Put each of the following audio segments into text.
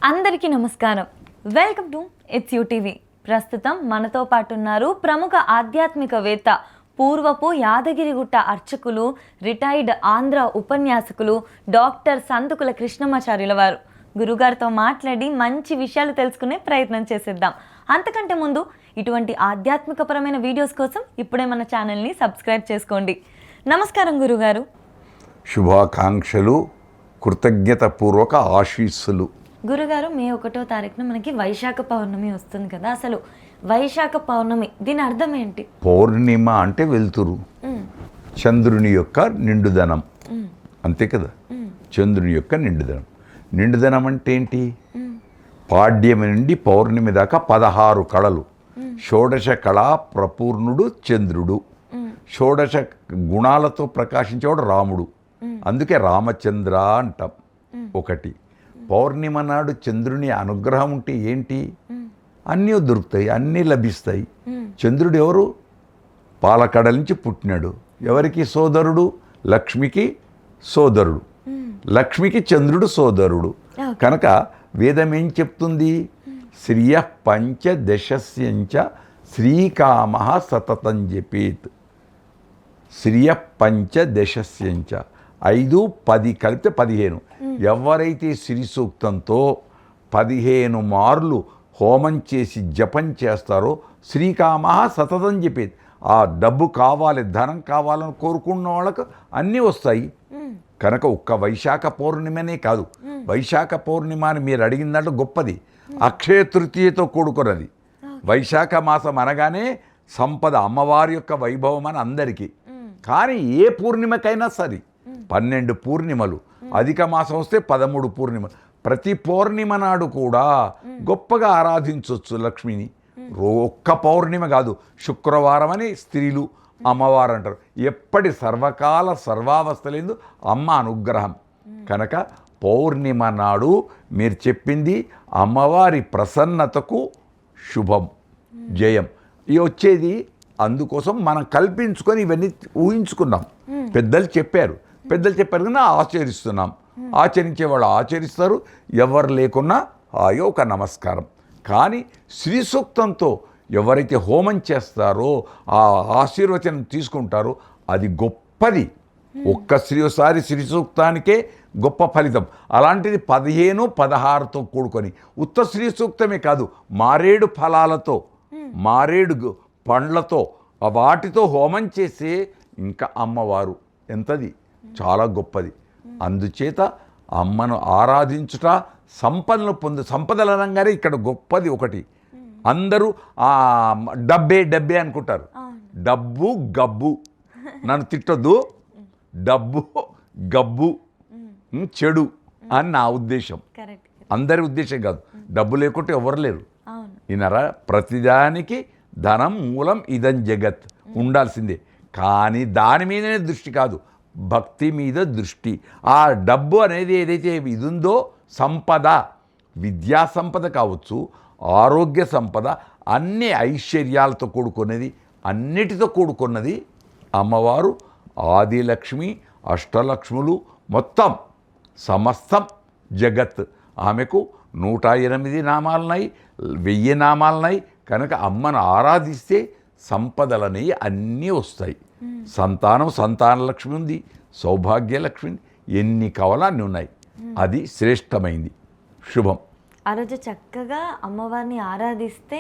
అందరికీ నమస్కారం. Welcome to it's you TV. ప్రస్తుతం మనతో పాటు ఉన్నారు ప్రముఖ ఆధ్యాత్మికవేత్త, పూర్వపు యాదగిరిగుట్ట అర్చకులు, రిటైర్డ్ ఆంధ్ర ఉపన్యాసకులు డాక్టర్ సందుకుల కృష్ణమాచార్యుల వారు. గురుగారితో మాట్లాడి మంచి విషయాలు తెలుసుకునే ప్రయత్నం చేసేద్దాం. అంతకంటే ముందు ఇటువంటి ఆధ్యాత్మికపరమైన వీడియోస్ కోసం ఇప్పుడే మన ఛానల్ని సబ్స్క్రైబ్ చేసుకోండి. నమస్కారం గురుగారు. శుభాకాంక్షలు, కృతజ్ఞతపూర్వక ఆశీస్సులు. గురుగారు, మే 1వ తారీఖున మనకి వైశాఖ పౌర్ణమి వస్తుంది కదా, అసలు వైశాఖ పౌర్ణమి దీని అర్థం ఏంటి? పౌర్ణిమ అంటే వెలుతురు, చంద్రుని యొక్క నిండుదనం, అంతే కదా. చంద్రుని యొక్క నిండుదనం. నిండుదనం అంటే ఏంటి? పాడ్యమి నుండి పౌర్ణమి దాకా 16 కళలు. షోడశ కళా ప్రపూర్ణుడు చంద్రుడు, షోడశ గుణాలతో ప్రకాశించేవాడు రాముడు. అందుకే రామచంద్ర అంటాం. ఒకటి, పౌర్ణిమ నాడు చంద్రుని అనుగ్రహం ఉంటే ఏంటి? అన్నీ దొరుకుతాయి, అన్నీ లభిస్తాయి. చంద్రుడు ఎవరు? పాలకడల నుంచి పుట్టినాడు. ఎవరికి సోదరుడు? లక్ష్మికి సోదరుడు. లక్ష్మికి చంద్రుడు సోదరుడు. కనుక వేదం ఏం చెప్తుంది? శ్రియ పంచదశస్యంచ శ్రీకామ సతతం జపేత్. శ్రియ పంచదశస్యంచ 5, 10 కలిపితే 15. ఎవరైతే శ్రీ సూక్తంతో 15 మార్లు హోమం చేసి జపం చేస్తారో శ్రీకామ సతతం చెప్పేది. ఆ డబ్బు కావాలి, ధనం కావాలని కోరుకున్న వాళ్ళకు అన్నీ వస్తాయి. కనుక ఒక్క వైశాఖ పౌర్ణిమనే కాదు, వైశాఖ పౌర్ణిమ అని మీరు అడిగిన దాంట్లో గొప్పది. అక్షయ తృతీయతో కూడుకున్నది. వైశాఖ మాసం అనగానే సంపద, అమ్మవారి యొక్క వైభవం అని అందరికీ. కానీ ఏ పూర్ణిమకైనా సరే 12 పూర్ణిమలు, అధిక మాసం వస్తే 13 పూర్ణిమలు. ప్రతి పౌర్ణిమ నాడు కూడా గొప్పగా ఆరాధించవచ్చు లక్ష్మిని. ఒక్క పౌర్ణిమ కాదు, శుక్రవారం అని స్త్రీలు అమ్మవారు అంటారు. ఎప్పటి సర్వకాల సర్వావస్థలందు అమ్మ అనుగ్రహం. కనుక పౌర్ణిమ నాడు మీరు చెప్పింది అమ్మవారి ప్రసన్నతకు శుభం, జయం ఇవి వచ్చేది. అందుకోసం మనం కల్పించుకొని ఇవన్నీ ఊహించుకున్నాం. పెద్దలు చెప్పారు కన్నా ఆచరిస్తున్నాం. ఆచరించే వాళ్ళు ఆచరిస్తారు, ఎవరు లేకున్నా అయ్యో ఒక నమస్కారం. కానీ శ్రీ సూక్తంతో ఎవరైతే హోమం చేస్తారో, ఆ ఆశీర్వచనం తీసుకుంటారో అది గొప్పది. ఒక్కసారి శ్రీ సూక్తానికే గొప్ప ఫలితం. అలాంటిది 15, 16తో కూడుకొని, ఉత్త శ్రీ సూక్తమే కాదు, మారేడు ఫలాలతో, మారేడు పండ్లతో, వాటితో హోమం చేసే ఇంకా అమ్మవారు ఎంతది, చాలా గొప్పది. అందుచేత అమ్మను ఆరాధించుట సంపదలు సంపదలు అనగానే ఇక్కడ గొప్పది ఒకటి. అందరూ డబ్బే అనుకుంటారు. డబ్బు గబ్బు, నన్ను తిట్టొద్దు, డబ్బు గబ్బు చెడు అని నా ఉద్దేశం. అందరి ఉద్దేశం కాదు. డబ్బు లేకుంటే ఎవరు లేరు. ఈయనరా ప్రతిదానికి ధనం మూలం ఇదం జగత్ ఉండాల్సిందే. కానీ దాని మీదనే దృష్టి కాదు, భక్తి మీద దృష్టి. ఆ డబ్బు అనేది ఏదైతే ఇది ఉందో, సంపద, విద్యా సంపద కావచ్చు, ఆరోగ్య సంపద, అన్ని ఐశ్వర్యాలతో కూడుకున్నది, అన్నిటితో కూడుకున్నది అమ్మవారు. ఆదిలక్ష్మి, అష్టలక్ష్ములు, మొత్తం సమస్తం జగత్. ఆమెకు 108 నామాలున్నాయి, 1000 నామాలున్నాయి. కనుక అమ్మను ఆరాధిస్తే సంపదలనేవి అన్నీ వస్తాయి. సంతాన లక్ష్మి ఉంది, సౌభాగ్యలక్ష్మి, ఎన్ని కావాలో అన్నీ ఉన్నాయి. అది శ్రేష్టమైంది, శుభం. ఆ రోజు చక్కగా అమ్మవారిని ఆరాధిస్తే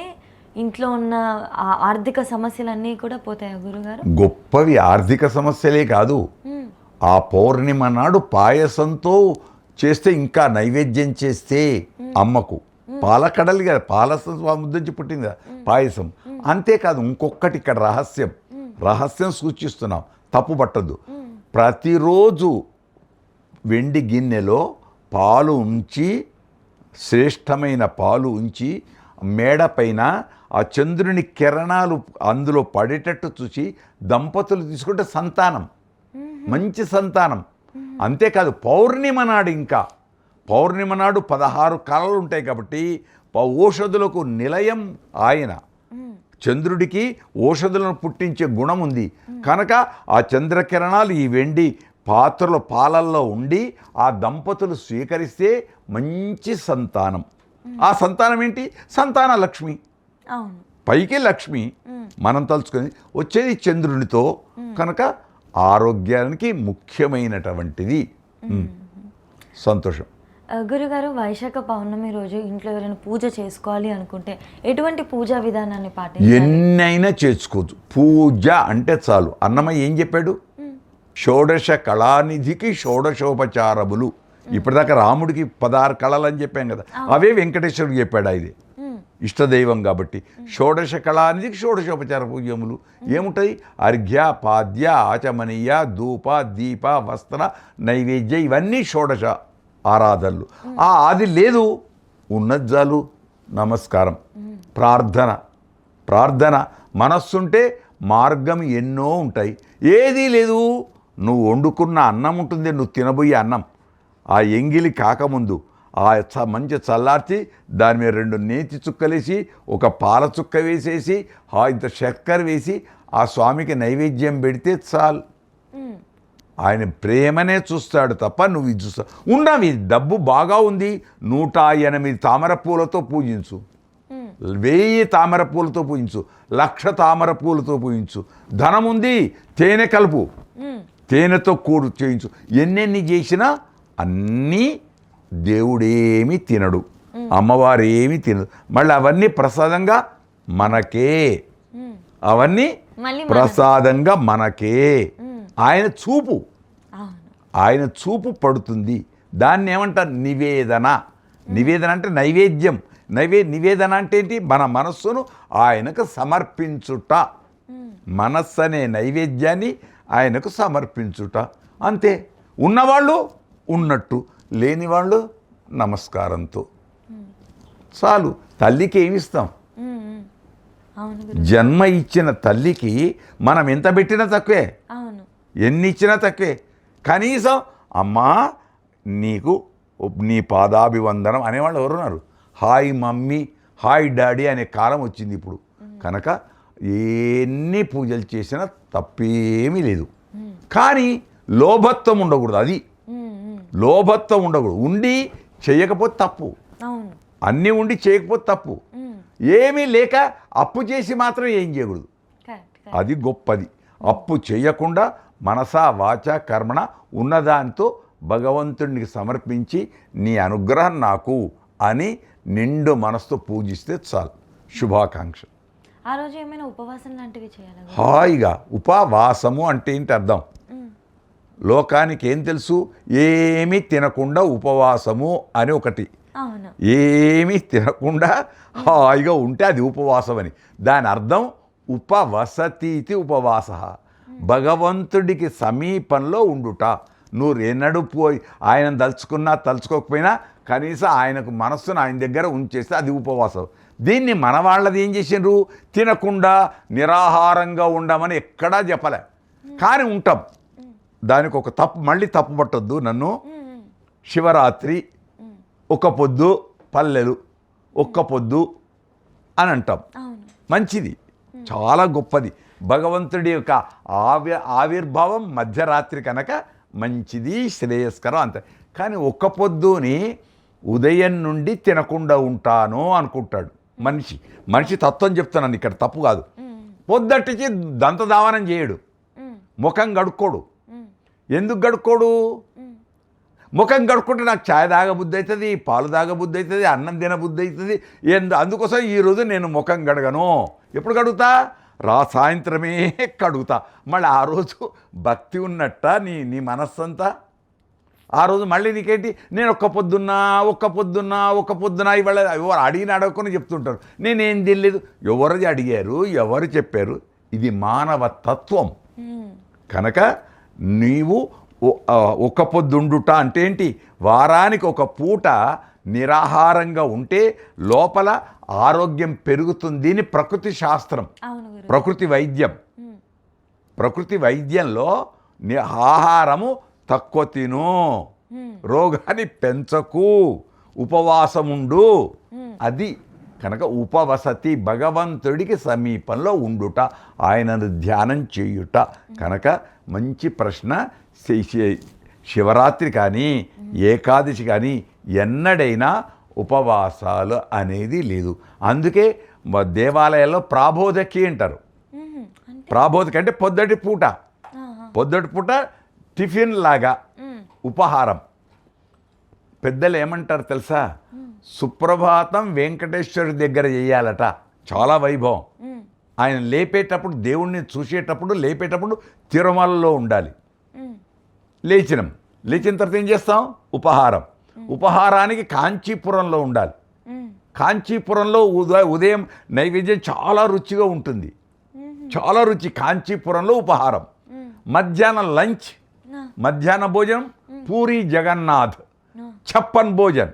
ఇంట్లో ఉన్న ఆర్థిక సమస్యలన్నీ కూడా పోతాయి గురుగారు. గొప్పవి ఆర్థిక సమస్యలే కాదు, ఆ పౌర్ణిమ నాడు పాయసంతో చేస్తే, ఇంకా నైవేద్యం చేస్తే అమ్మకు పాలకడలి కదా, ముద్దంచి పుట్టింది కదా పాయసం. అంతేకాదు ఇంకొకటి ఇక్కడ రహస్యం సూచిస్తున్నాం, తప్పు పట్టద్దు. ప్రతిరోజు వెండి గిన్నెలో పాలు ఉంచి, శ్రేష్టమైన పాలు ఉంచి, మేడ పైన ఆ చంద్రుని కిరణాలు అందులో పడేటట్టు చూసి దంపతులు తీసుకుంటే సంతానం, మంచి సంతానం. అంతేకాదు పౌర్ణిమ నాడు 16 కళలు ఉంటాయి కాబట్టి ఔషధులకు నిలయం ఆయన. చంద్రుడికి ఔషధులను పుట్టించే గుణం ఉంది కనుక ఆ చంద్రకిరణాలు ఈ వెండి పాలల్లో ఉండి ఆ దంపతులు స్వీకరిస్తే మంచి సంతానం. ఆ సంతానం ఏంటి? సంతాన లక్ష్మి. అవును. పైకి లక్ష్మి మనం తలుచుకొని వచ్చేది చంద్రునితో, కనుక ఆరోగ్యానికి ముఖ్యమైనటువంటిది. సంతోషం. గురుగారు, వైశాఖ పౌర్ణమి రోజు ఇంట్లో ఎవరైనా పూజ చేసుకోవాలి అనుకుంటే ఎటువంటి పూజా విధానాన్ని పాటించాలి? ఎన్నైనా చేసుకోవచ్చు. పూజ అంటే చాలు. అన్నమయ్య ఏం చెప్పాడు? షోడశ కళానిధికి షోడశోపచారములు. ఇప్పటిదాకా రాముడికి 16 కళలు అని చెప్పాం కదా, అవే వెంకటేశ్వరుడికి చెప్పాడు. ఇది ఇష్టదైవం కాబట్టి షోడశ కళానిధికి షోడశోపచార పూజములు ఏముంటాయి? అర్ఘ్య, పాద్య, ఆచమనీయ, ధూప, దీప, వస్త్ర, నైవేద్య, ఇవన్నీ షోడశ ఆరాధనలు. ఆ ఆది లేదు, ఉన్నది చాలు. నమస్కారం, ప్రార్థన. మనస్సుంటే మార్గం ఎన్నో ఉంటాయి. ఏదీ లేదు, నువ్వు వండుకున్న అన్నం ఉంటుంది, నువ్వు తినబోయే అన్నం, ఆ ఎంగిలి కాకముందు మంచి చల్లార్చి దాని మీద 2 నేతి చుక్కలేసి ఒక పాల చుక్క వేసేసి ఇంత చక్కెర వేసి ఆ స్వామికి నైవేద్యం పెడితే చాలు. ఆయన ప్రేమనే చూస్తాడు తప్ప నువ్వు ఇది చూస్తా ఉండవి. డబ్బు బాగా ఉంది, 108 తామర పూలతో పూజించు, 1000 తామర పూలతో పూజించు, 1,00,000 తామర పూలతో పూజించు. ధనం ఉంది, తేనె కలుపు, తేనెతో కూడు చేయించు. ఎన్నెన్ని చేసినా అన్నీ దేవుడేమి తినడు, అమ్మవారు ఏమి తినదు. మళ్ళీ అవన్నీ ప్రసాదంగా మనకే, అవన్నీ ప్రసాదంగా మనకే. ఆయన చూపు పడుతుంది. దాన్ని ఏమంటారు? నివేదన. అంటే నైవేద్యం. నివేదన అంటే ఏంటి? మన మనస్సును ఆయనకు సమర్పించుట. మనస్సు అనే నైవేద్యాన్ని ఆయనకు సమర్పించుట, అంతే. ఉన్నవాళ్ళు ఉన్నట్టు, లేని వాళ్ళు నమస్కారంతో చాలు. తల్లికి ఏమిస్తాం? జన్మ ఇచ్చిన తల్లికి మనం ఎంత పెట్టినా తక్కువే, ఎన్ని ఇచ్చినా తక్కువే. కనీసం అమ్మా నీకు నీ పాదాభివందనం అనేవాళ్ళు ఎవరున్నారు? హాయ్ మమ్మీ, హాయ్ డాడీ అనే కాలం వచ్చింది ఇప్పుడు. కనుక ఎన్ని పూజలు చేసినా తప్పేమీ లేదు. కానీ లోభత్వం ఉండకూడదు. అది లోభత్వం ఉండకూడదు. ఉండి చేయకపోతే తప్పు, అన్నీ ఉండి చేయకపోతే తప్పు. ఏమీ లేక అప్పు చేసి మాత్రం ఏం చేయకూడదు, అది గొప్పది. అప్పు చేయకుండా మనసా వాచ కర్మణ ఉన్నదానితో భగవంతుడికి సమర్పించి నీ అనుగ్రహం నాకు అని నిండు మనసుతో పూజిస్తే చాలు. శుభాకాంక్ష. ఆ రోజు ఏమైనా ఉపవాసం లాంటివి చేయాలి? హాయిగా. ఉపవాసము అంటే ఏంటి అర్థం? లోకానికి ఏం తెలుసు? ఏమీ తినకుండా ఉపవాసము అని ఒకటి. ఏమీ తినకుండా హాయిగా ఉంటే అది ఉపవాసం అని. దాని అర్థం ఉపవసతీతి ఉపవాస, భగవంతుడికి సమీపంలో ఉండుట. నువ్వు ఎన్నడూ పోయి ఆయన తలుచుకున్నా తలుచుకోకపోయినా కనీసం ఆయనకు మనస్సును ఆయన దగ్గర ఉంచేస్తే అది ఉపవాసం. దీన్ని మన వాళ్ళది ఏం చేసిండ్రు? తినకుండా నిరాహారంగా ఉండమని ఎక్కడా చెప్పలే, కానీ ఉంటాం. దానికి ఒక మళ్ళీ తప్పు పట్టొద్దు నన్ను. శివరాత్రి ఒక పొద్దు, పల్లెలు ఒక్క పొద్దు అని అంటాం. మంచిది, చాలా గొప్పది. భగవంతుడి యొక్క ఆవిర్భావం మధ్యరాత్రి కనుక మంచిది, శ్రేయస్కరం అంతే. కానీ ఒక్క పొద్దుని ఉదయం నుండి తినకుండా ఉంటాను అనుకుంటాడు మనిషి తత్వం చెప్తున్నాను ఇక్కడ, తప్పు కాదు. పొద్దటికి దంతదావనం చేయడు, ముఖం గడుక్కోడు. ఎందుకు గడుక్కోడు? ముఖం కడుక్కుంటే నాకు ఛాయ్ తాగబుద్ధి అవుతుంది, పాలు తాగబుద్ధి అవుతుంది, అన్నం తినబుద్ధి అవుతుంది. అందుకోసం ఈరోజు నేను ముఖం కడగను. ఎప్పుడు కడుగుతా? సాయంత్రమే కడుగుతా. మళ్ళీ ఆ రోజు భక్తి ఉన్నట్ట నీ మనస్సంతా. ఆ రోజు మళ్ళీ నీకేంటి? నేను ఒక్క పొద్దున్నా ఇవాళ ఎవరు అడగకుండా చెప్తుంటారు. నేనేం తెలియదు. ఎవరు అడిగారు, ఎవరు చెప్పారు? ఇది మానవ తత్వం. కనుక నీవు ఒక పొద్దుండుట అంటే ఏంటి? వారానికి ఒక పూట నిరాహారంగా ఉంటే లోపల ఆరోగ్యం పెరుగుతుంది అని ప్రకృతి శాస్త్రం, ప్రకృతి వైద్యం. ప్రకృతి వైద్యంలో ఆహారము తక్కువ తిను, రోగాన్ని పెంచకు, ఉపవాసముండు, అది కనుక ఉపవసతి భగవంతుడికి సమీపంలో ఉండుట, ఆయనను ధ్యానం చేయుట. కనుక మంచి ప్రశ్న. శివరాత్రి కానీ ఏకాదశి కానీ ఎన్నడైనా ఉపవాసాలు అనేది లేదు. అందుకే దేవాలయాల్లో ప్రాబోధకి అంటారు. ప్రాబోధకి అంటే పొద్దుటి పూట టిఫిన్ లాగా ఉపహారం. పెద్దలు ఏమంటారు తెలుసా? సుప్రభాతం వెంకటేశ్వరుడి దగ్గర చేయాలట, చాలా వైభవం. ఆయన లేపేటప్పుడు, దేవుణ్ణి చూసేటప్పుడు లేపేటప్పుడు తిరుమలలో ఉండాలి. లేచిన తర్వాత ఏం చేస్తాం? ఉపహారానికి కాంచీపురంలో ఉండాలి. కాంచీపురంలో ఉదయం నైవేద్యం చాలా రుచిగా ఉంటుంది, చాలా రుచి. కాంచీపురంలో ఉపహారం. మధ్యాహ్నం లంచ్, మధ్యాహ్న భోజనం పూరి జగన్నాథ్, ఛప్పన్ భోజన్,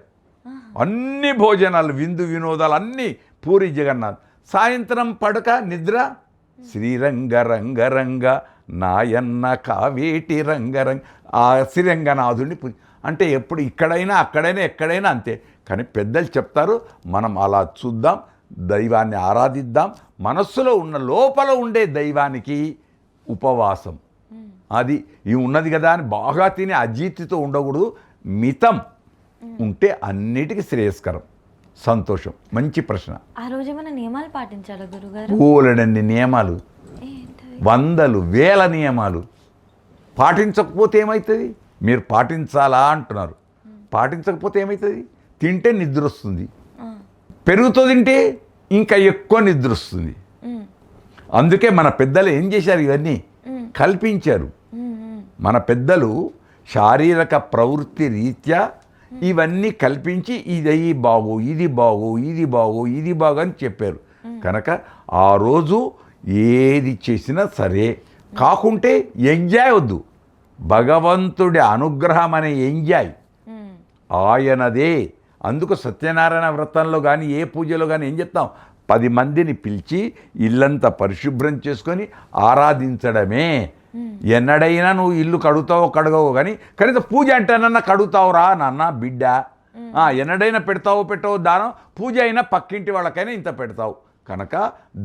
అన్ని భోజనాలు, విందు వినోదాలు అన్నీ పూరి జగన్నాథ్. సాయంత్రం పడక నిద్ర శ్రీరంగ రంగ రంగ నాయన్న కావేటి రంగరంగ. ఆ శ్రీరంగనాథుడిని అంటే ఎప్పుడు ఇక్కడైనా అక్కడైనా ఎక్కడైనా అంతే. కానీ పెద్దలు చెప్తారు, మనం అలా చూద్దాం, దైవాన్ని ఆరాధిద్దాం. మనస్సులో ఉన్న లోపల ఉండే దైవానికి ఉపవాసం అది ఉన్నది కదా అని బాగా తిని అజీతితో ఉండకూడదు. మితం ఉంటే అన్నిటికీ శ్రేయస్కరం, సంతోషం. మంచి ప్రశ్న. ఆ రోజు ఏమైనా నియమాలు పాటించాలా గురుగారు? బోలెడన్ని నియమాలు, వందలు వేల నియమాలు. పాటించకపోతే ఏమవుతుంది? మీరు పాటించాలా అంటున్నారు. పాటించకపోతే ఏమవుతుంది? తింటే నిద్ర వస్తుంది, పెరుగుతో తింటే ఇంకా ఎక్కువ నిద్ర వస్తుంది. అందుకే మన పెద్దలు ఏం చేశారు? ఇవన్నీ కల్పించారు. మన పెద్దలు శారీరక ప్రవృత్తి రీత్యా ఇవన్నీ కల్పించి ఇది బాగో, ఇది బాగో, ఇది బాగో, ఇది బాగో అని చెప్పారు. కనుక ఆ రోజు ఏది చేసినా సరే, కాకుంటే ఎంజాయ్ వద్దు. భగవంతుడి అనుగ్రహం అనే ఎంజాయ్ ఆయనదే. అందుకు సత్యనారాయణ వ్రతంలో కానీ ఏ పూజలో కానీ ఏం చెప్తాం? 10 మందిని పిలిచి ఇల్లంతా పరిశుభ్రం చేసుకొని ఆరాధించడమే. ఎన్నడైనా నువ్వు ఇల్లు కడుగుతావో కడగవో కానీ కనీసం పూజ అంటేనన్నా కడుగుతావురా నాన్న బిడ్డ. ఎన్నడైనా పెట్టవో దానం. పూజ అయినా పక్కింటి వాళ్ళకైనా ఇంత పెడతావు. కనుక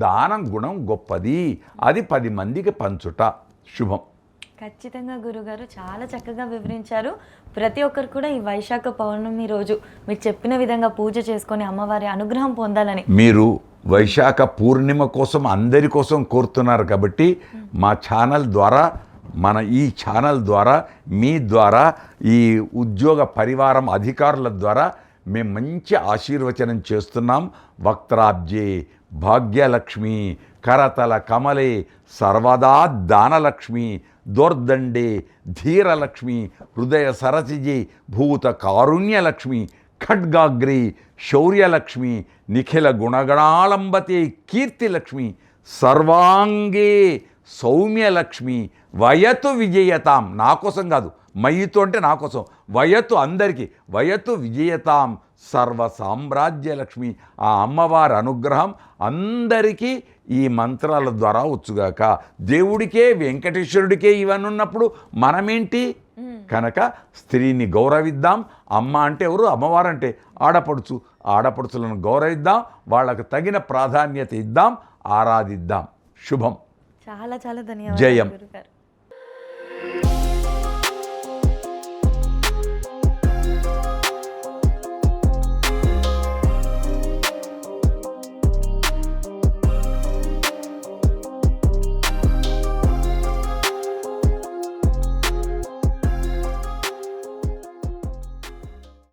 దానం గుణం గొప్పది, అది 10 మందికి పంచుట శుభం. ఖచ్చితంగా గురుగారు చాలా చక్కగా వివరించారు. ప్రతి ఒక్కరు కూడా ఈ వైశాఖ పౌర్ణమి రోజు మీరు చెప్పిన విధంగా పూజ చేసుకొని అమ్మవారి అనుగ్రహం పొందాలని. మీరు వైశాఖ పూర్ణిమ కోసం అందరి కోసం కోరుతున్నారు కాబట్టి మా ఛానల్ ద్వారా, ఈ ఛానల్ ద్వారా, మీ ద్వారా, ఈ ఉద్యోగ పరివారం అధికారుల ద్వారా మేము మంచి ఆశీర్వచనం చేస్తున్నాం. వక్త్రాబ్జే భాగ్యలక్ష్మి కరతల కమలే సర్వదా దానలక్ష్మి దోర్దండే ధీరలక్ష్మి హృదయ సరసిజే భూత కారుణ్యలక్ష్మి ఖడ్గాగ్రి శౌర్యలక్ష్మి నిఖిల గుణగణాలంబతే కీర్తిలక్ష్మి సర్వాంగే సౌమ్యలక్ష్మి వయతు విజయతాం. నా కోసం కాదు, మయితు అంటే నా కోసం, వయతు అందరికీ, వయతు విజయతాం సర్వ సామ్రాజ్యలక్ష్మి. ఆ అమ్మవారి అనుగ్రహం అందరికీ ఈ మంత్రాల ద్వారా వచ్చుగాక. దేవుడికే వెంకటేశ్వరుడికే ఇవన్నీ ఉన్నప్పుడు మనమేంటి? కనుక స్త్రీని గౌరవిద్దాం. అమ్మ అంటే ఎవరు? అమ్మవారు అంటే ఆడపడుచు. ఆడపడుచులను గౌరవిద్దాం, వాళ్ళకు తగిన ప్రాధాన్యత ఇద్దాం, ఆరాధిద్దాం. శుభం. చాలా చాలా ధన్యవాదాలు జయం. గురుగారు.